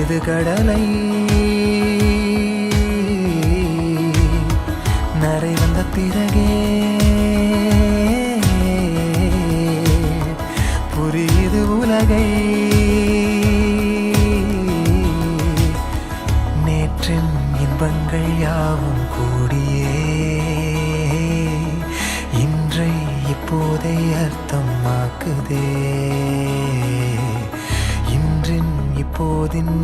இது கடலை நரை வந்த பிறகே புரியுது உலகை. நேற்றின் இன்பங்கள் யாவும் கூடியே இன்றை இப்போதை அர்த்தமாக்குதே. இன்றின் இப்போதின்